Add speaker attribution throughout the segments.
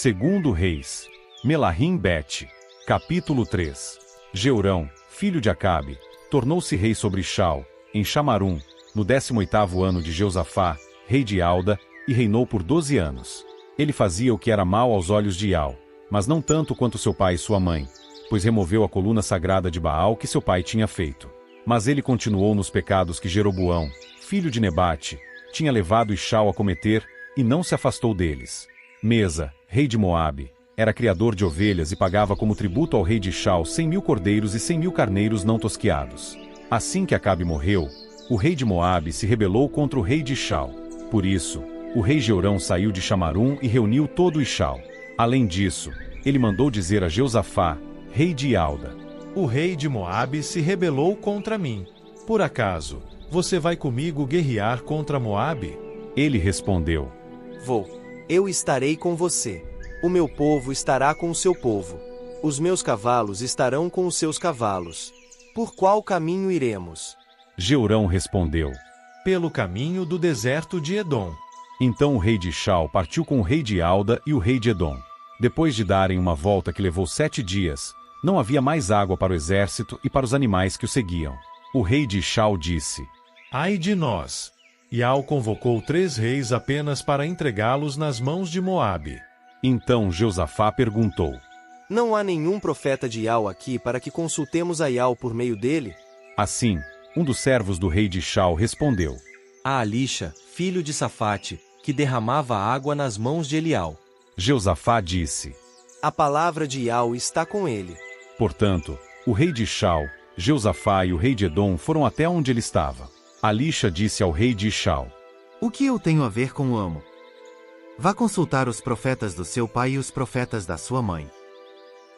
Speaker 1: Segundo Reis. Melahim-Bet. Capítulo 3. Jeurão, filho de Acabe, tornou-se rei sobre Ishal, em Chamarum, no 18º ano de Jeosafá, rei de Alda, e reinou por 12 anos. Ele fazia o que era mal aos olhos de Ial, mas não tanto quanto seu pai e sua mãe, pois removeu a coluna sagrada de Baal que seu pai tinha feito. Mas ele continuou nos pecados que Jeroboão, filho de Nebate, tinha levado Ishal a cometer, e não se afastou deles. Mesa, rei de Moabe, era criador de ovelhas e pagava como tributo ao rei de Ishal 100.000 cordeiros e 100.000 carneiros não tosquiados. Assim que Acabe morreu, o rei de Moabe se rebelou contra o rei de Ishal. Por isso, o rei Jeurão saiu de Chamarum e reuniu todo Ishal. Além disso, ele mandou dizer a Jeosafá, rei de Alda:
Speaker 2: O rei de Moabe se rebelou contra mim. Por acaso, você vai comigo guerrear contra Moabe?
Speaker 1: Ele respondeu:
Speaker 3: Vou. Eu estarei com você. O meu povo estará com o seu povo. Os meus cavalos estarão com os seus cavalos. Por qual caminho iremos?
Speaker 1: Jeurão respondeu:
Speaker 2: Pelo caminho do deserto de Edom.
Speaker 1: Então o rei de Ishal partiu com o rei de Alda e o rei de Edom. Depois de darem uma volta que levou 7 dias, não havia mais água para o exército e para os animais que o seguiam. O rei de Ishal disse:
Speaker 2: Ai de nós! Ial convocou 3 reis apenas para entregá-los nas mãos de Moabe.
Speaker 1: Então Jeosafá perguntou:
Speaker 3: Não há nenhum profeta de Ial aqui para que consultemos a Ial por meio dele?
Speaker 1: Assim, um dos servos do rei de Ishal respondeu:
Speaker 3: A Alisha, filho de Safate, que derramava água nas mãos de Elial.
Speaker 1: Jeosafá disse:
Speaker 3: A palavra de Ial está com ele.
Speaker 1: Portanto, o rei de Ishal, Jeosafá e o rei de Edom foram até onde ele estava. Alisha disse ao rei de Ishal:
Speaker 4: O que eu tenho a ver com o amo? Vá consultar os profetas do seu pai e os profetas da sua mãe.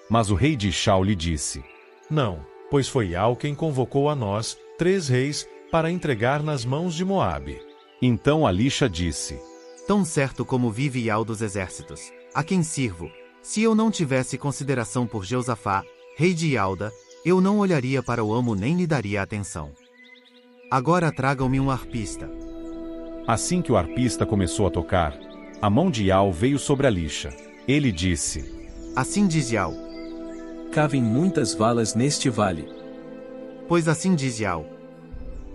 Speaker 1: Mas o rei de Ishal lhe disse:
Speaker 2: Não, pois foi Ial quem convocou a nós, 3 reis, para entregar nas mãos de Moabe.
Speaker 1: Então Alisha disse:
Speaker 4: Tão certo como vive Ial dos exércitos, a quem sirvo, se eu não tivesse consideração por Jeosafá, rei de Alda, eu não olharia para o amo nem lhe daria atenção. Agora tragam-me um arpista.
Speaker 1: Assim que o arpista começou a tocar, a mão de Ial veio sobre Alisha. Ele disse:
Speaker 4: Assim diz Ial.
Speaker 5: Cavem muitas valas neste vale.
Speaker 4: Pois assim diz Ial.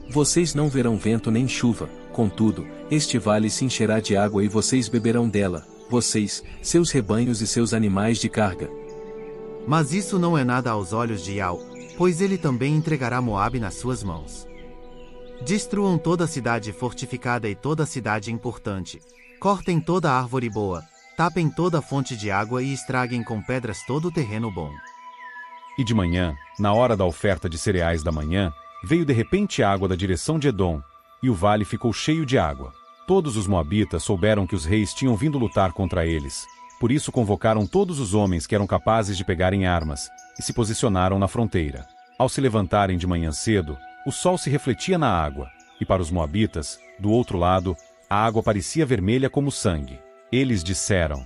Speaker 5: Vocês não verão vento nem chuva, contudo, este vale se encherá de água e vocês beberão dela, vocês, seus rebanhos e seus animais de carga.
Speaker 4: Mas isso não é nada aos olhos de Ial, pois ele também entregará Moabe nas suas mãos. Destruam toda a cidade fortificada e toda a cidade importante. Cortem toda a árvore boa, tapem toda a fonte de água e estraguem com pedras todo o terreno bom.
Speaker 1: E de manhã, na hora da oferta de cereais da manhã, veio de repente água da direção de Edom, e o vale ficou cheio de água. Todos os moabitas souberam que os reis tinham vindo lutar contra eles. Por isso convocaram todos os homens que eram capazes de pegarem armas, e se posicionaram na fronteira. Ao se levantarem de manhã cedo, o sol se refletia na água, e para os moabitas, do outro lado, a água parecia vermelha como sangue. Eles disseram: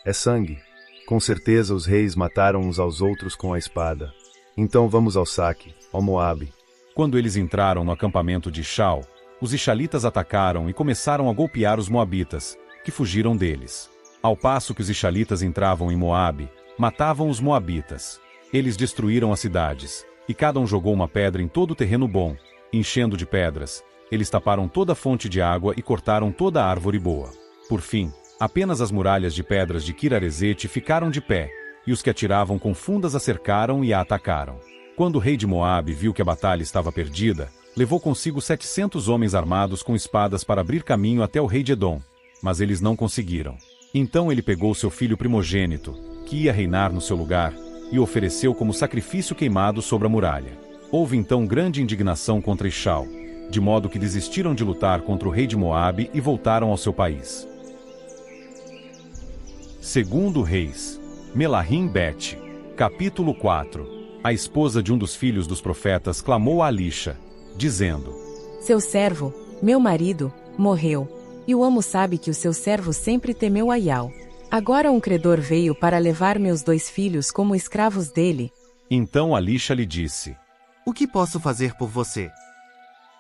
Speaker 6: É sangue. Com certeza os reis mataram uns aos outros com a espada. Então vamos ao saque, ó Moabe.
Speaker 1: Quando eles entraram no acampamento de Ishal, os ishalitas atacaram e começaram a golpear os moabitas, que fugiram deles. Ao passo que os ishalitas entravam em Moabe, matavam os moabitas. Eles destruíram as cidades, e cada um jogou uma pedra em todo o terreno bom. Enchendo de pedras, eles taparam toda a fonte de água e cortaram toda a árvore boa. Por fim, apenas as muralhas de pedras de Kiraresete ficaram de pé, e os que atiravam com fundas a cercaram e a atacaram. Quando o rei de Moabe viu que a batalha estava perdida, levou consigo 700 homens armados com espadas para abrir caminho até o rei de Edom, mas eles não conseguiram. Então ele pegou seu filho primogênito, que ia reinar no seu lugar, e o ofereceu como sacrifício queimado sobre a muralha. Houve então grande indignação contra Ishal, de modo que desistiram de lutar contra o rei de Moabe e voltaram ao seu país. Segundo Reis. Melahim-Bet. Capítulo 4. A esposa de um dos filhos dos profetas clamou a Alisha, dizendo:
Speaker 7: Seu servo, meu marido, morreu, e o amo sabe que o seu servo sempre temeu a Ial. Agora um credor veio para levar meus 2 filhos como escravos dele.
Speaker 1: Então Alisha lhe disse:
Speaker 4: O que posso fazer por você?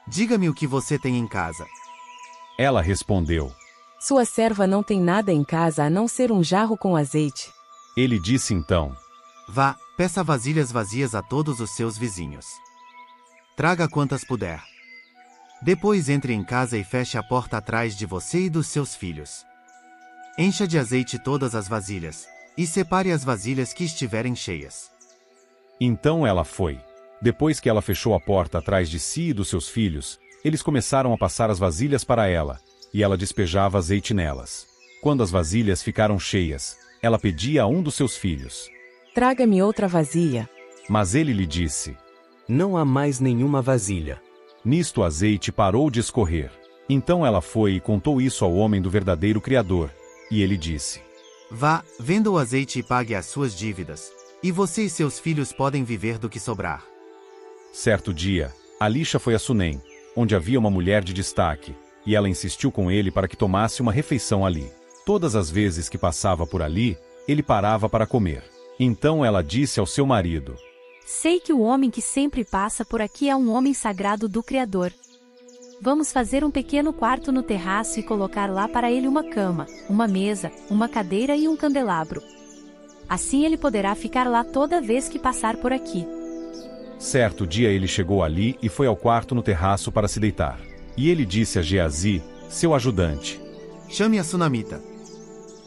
Speaker 4: Diga-me o que você tem em casa.
Speaker 1: Ela respondeu:
Speaker 7: Sua serva não tem nada em casa a não ser um jarro com azeite.
Speaker 1: Ele disse então:
Speaker 4: Vá, peça vasilhas vazias a todos os seus vizinhos. Traga quantas puder. Depois entre em casa e feche a porta atrás de você e dos seus filhos. Encha de azeite todas as vasilhas, e separe as vasilhas que estiverem cheias.
Speaker 1: Então ela foi. Depois que ela fechou a porta atrás de si e dos seus filhos, eles começaram a passar as vasilhas para ela, e ela despejava azeite nelas. Quando as vasilhas ficaram cheias, ela pedia a um dos seus filhos:
Speaker 7: Traga-me outra vasilha.
Speaker 1: Mas ele lhe disse:
Speaker 3: Não há mais nenhuma vasilha.
Speaker 1: Nisto o azeite parou de escorrer. Então ela foi e contou isso ao homem do verdadeiro Criador, e ele disse:
Speaker 4: Vá, venda o azeite e pague as suas dívidas, e você e seus filhos podem viver do que sobrar.
Speaker 1: Certo dia, Alixa foi a Sunem, onde havia uma mulher de destaque, e ela insistiu com ele para que tomasse uma refeição ali. Todas as vezes que passava por ali, ele parava para comer. Então ela disse ao seu marido:
Speaker 8: Sei que o homem que sempre passa por aqui é um homem sagrado do Criador. Vamos fazer um pequeno quarto no terraço e colocar lá para ele uma cama, uma mesa, uma cadeira e um candelabro. Assim ele poderá ficar lá toda vez que passar por aqui.
Speaker 1: Certo dia ele chegou ali e foi ao quarto no terraço para se deitar. E ele disse a Geazi, seu ajudante:
Speaker 4: Chame a sunamita.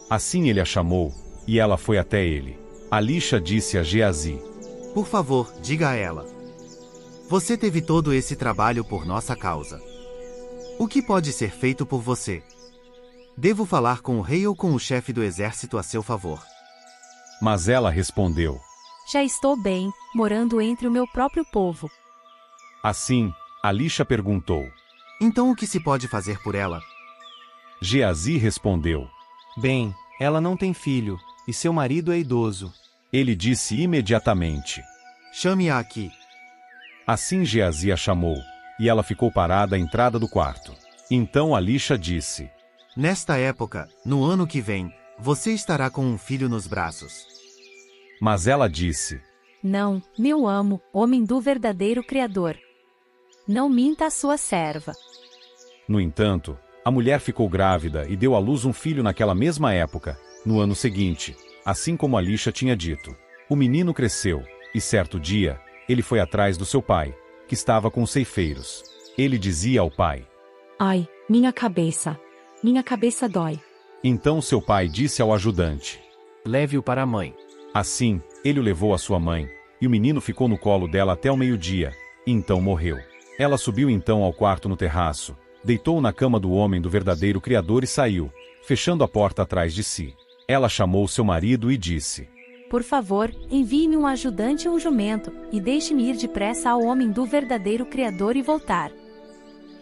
Speaker 1: Assim ele a chamou, e ela foi até ele. Alixa disse a Geazi:
Speaker 4: Por favor, diga a ela. Você teve todo esse trabalho por nossa causa. O que pode ser feito por você? Devo falar com o rei ou com o chefe do exército a seu favor?
Speaker 1: Mas ela respondeu:
Speaker 8: Já estou bem, morando entre o meu próprio povo.
Speaker 1: Assim, Alixa perguntou:
Speaker 4: Então o que se pode fazer por ela?
Speaker 1: Geazi respondeu:
Speaker 3: Bem, ela não tem filho, e seu marido é idoso.
Speaker 1: Ele disse imediatamente:
Speaker 4: Chame-a aqui.
Speaker 1: Assim Geazi a chamou, e ela ficou parada à entrada do quarto. Então Alixa disse:
Speaker 4: Nesta época, no ano que vem, você estará com um filho nos braços.
Speaker 1: Mas ela disse:
Speaker 8: Não, meu amo, homem do verdadeiro Criador. Não minta a sua serva.
Speaker 1: No entanto, a mulher ficou grávida e deu à luz um filho naquela mesma época, no ano seguinte, assim como Alixa tinha dito. O menino cresceu, e certo dia, ele foi atrás do seu pai, que estava com os ceifeiros. Ele dizia ao pai:
Speaker 9: Ai, minha cabeça dói.
Speaker 1: Então seu pai disse ao ajudante:
Speaker 3: Leve-o para a mãe.
Speaker 1: Assim, ele o levou à sua mãe, e o menino ficou no colo dela até o meio-dia, e então morreu. Ela subiu então ao quarto no terraço, deitou na cama do homem do verdadeiro Criador e saiu, fechando a porta atrás de si. Ela chamou seu marido e disse:
Speaker 8: Por favor, envie-me um ajudante e um jumento, e deixe-me ir depressa ao homem do verdadeiro Criador e voltar.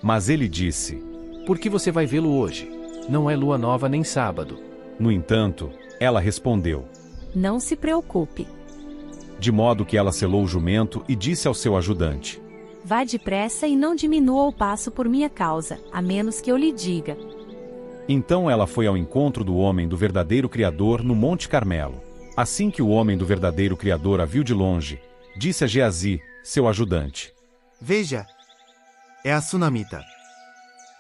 Speaker 1: Mas ele disse:
Speaker 10: Por que você vai vê-lo hoje? Não é lua nova nem sábado.
Speaker 1: No entanto, ela respondeu:
Speaker 8: Não se preocupe.
Speaker 1: De modo que ela selou o jumento e disse ao seu ajudante:
Speaker 8: Vá depressa e não diminua o passo por minha causa, a menos que eu lhe diga.
Speaker 1: Então ela foi ao encontro do homem do verdadeiro Criador no Monte Carmelo. Assim que o homem do verdadeiro Criador a viu de longe, disse a Geazi, seu ajudante:
Speaker 4: Veja, é a sunamita.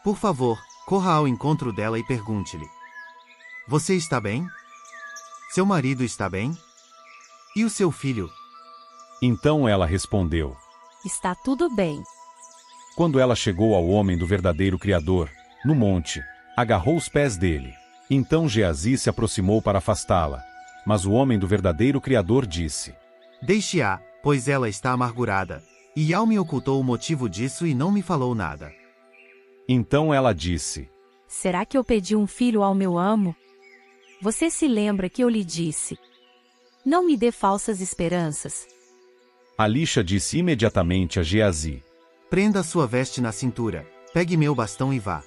Speaker 4: Por favor, corra ao encontro dela e pergunte-lhe: Você está bem? Seu marido está bem? E o seu filho?
Speaker 1: Então ela respondeu:
Speaker 8: Está tudo bem.
Speaker 1: Quando ela chegou ao homem do verdadeiro Criador, no monte, agarrou os pés dele. Então Geazi se aproximou para afastá-la. Mas o homem do verdadeiro Criador disse:
Speaker 4: Deixe-a, pois ela está amargurada. E Yal me ocultou o motivo disso e não me falou nada.
Speaker 1: Então ela disse:
Speaker 8: Será que eu pedi um filho ao meu amo? Você se lembra que eu lhe disse: Não me dê falsas esperanças.
Speaker 1: Alixa disse imediatamente a Geazi:
Speaker 4: Prenda sua veste na cintura, pegue meu bastão e vá.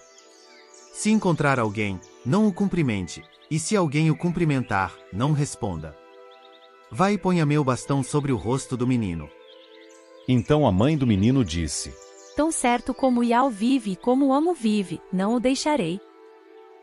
Speaker 4: Se encontrar alguém, não o cumprimente, e se alguém o cumprimentar, não responda. Vá e ponha meu bastão sobre o rosto do menino.
Speaker 1: Então a mãe do menino disse:
Speaker 8: Tão certo como Yal vive e como o amo vive, não o deixarei.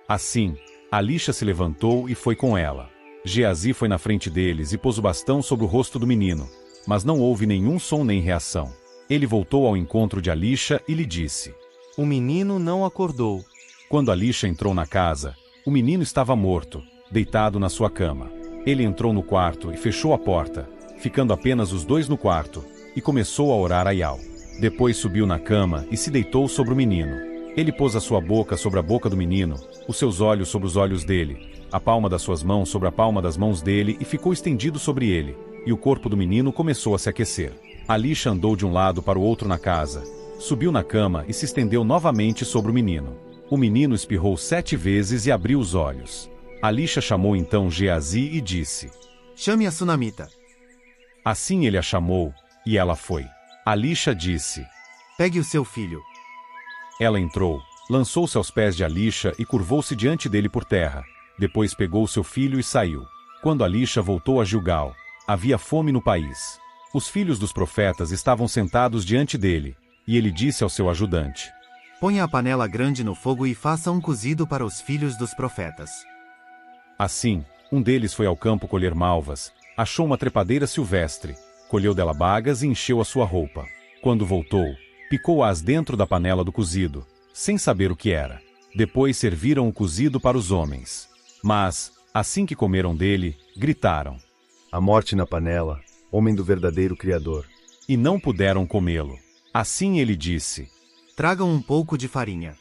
Speaker 1: Assim, Alixa se levantou e foi com ela. Geazi foi na frente deles e pôs o bastão sobre o rosto do menino, mas não houve nenhum som nem reação. Ele voltou ao encontro de Alixa e lhe disse:
Speaker 3: O menino não acordou.
Speaker 1: Quando Alixa entrou na casa, O menino estava morto, deitado na sua cama. Ele entrou no quarto e fechou a porta, ficando apenas os dois no quarto, e começou a orar a Iau. Depois subiu na cama e se deitou sobre o menino. Ele pôs a sua boca sobre a boca do menino, os seus olhos sobre os olhos dele, a palma das suas mãos sobre a palma das mãos dele e ficou estendido sobre ele, e o corpo do menino começou a se aquecer. Alisha andou de um lado para o outro na casa, subiu na cama e se estendeu novamente sobre o menino. O menino espirrou 7 vezes e abriu os olhos. Alisha chamou então Geazi e disse:
Speaker 4: Chame a sunamita.
Speaker 1: Assim ele a chamou, e ela foi. Alisha disse:
Speaker 4: Pegue o seu filho.
Speaker 1: Ela entrou, lançou-se aos pés de Alisha e curvou-se diante dele por terra. Depois pegou seu filho e saiu. Quando Alisha voltou a Gilgal, havia fome no país. Os filhos dos profetas estavam sentados diante dele, e ele disse ao seu ajudante:
Speaker 4: Ponha a panela grande no fogo e faça um cozido para os filhos dos profetas.
Speaker 1: Assim, um deles foi ao campo colher malvas, achou uma trepadeira silvestre, colheu dela bagas e encheu a sua roupa. Quando voltou, picou-as dentro da panela do cozido, sem saber o que era. Depois serviram o cozido para os homens. Mas, assim que comeram dele, gritaram:
Speaker 6: A morte na panela, homem do verdadeiro Criador.
Speaker 1: E não puderam comê-lo. Assim ele disse:
Speaker 4: Tragam um pouco de farinha.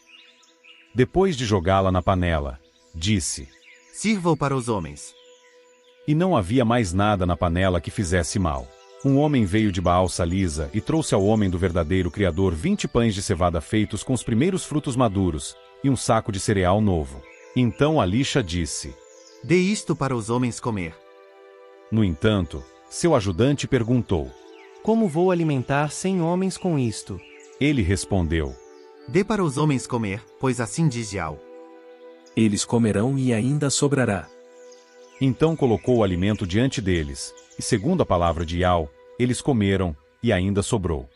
Speaker 1: Depois de jogá-la na panela, disse:
Speaker 4: Sirva-o para os homens.
Speaker 1: E não havia mais nada na panela que fizesse mal. Um homem veio de Baal Salisa e trouxe ao homem do verdadeiro Criador 20 pães de cevada feitos com os primeiros frutos maduros, e um saco de cereal novo. Então Alisha disse:
Speaker 4: Dê isto para os homens comer.
Speaker 1: No entanto, seu ajudante perguntou:
Speaker 3: Como vou alimentar 100 homens com isto?
Speaker 1: Ele respondeu:
Speaker 4: Dê para os homens comer, pois assim diz Iau.
Speaker 5: Eles comerão e ainda sobrará.
Speaker 1: Então colocou o alimento diante deles, e segundo a palavra de Iau, eles comeram, e ainda sobrou.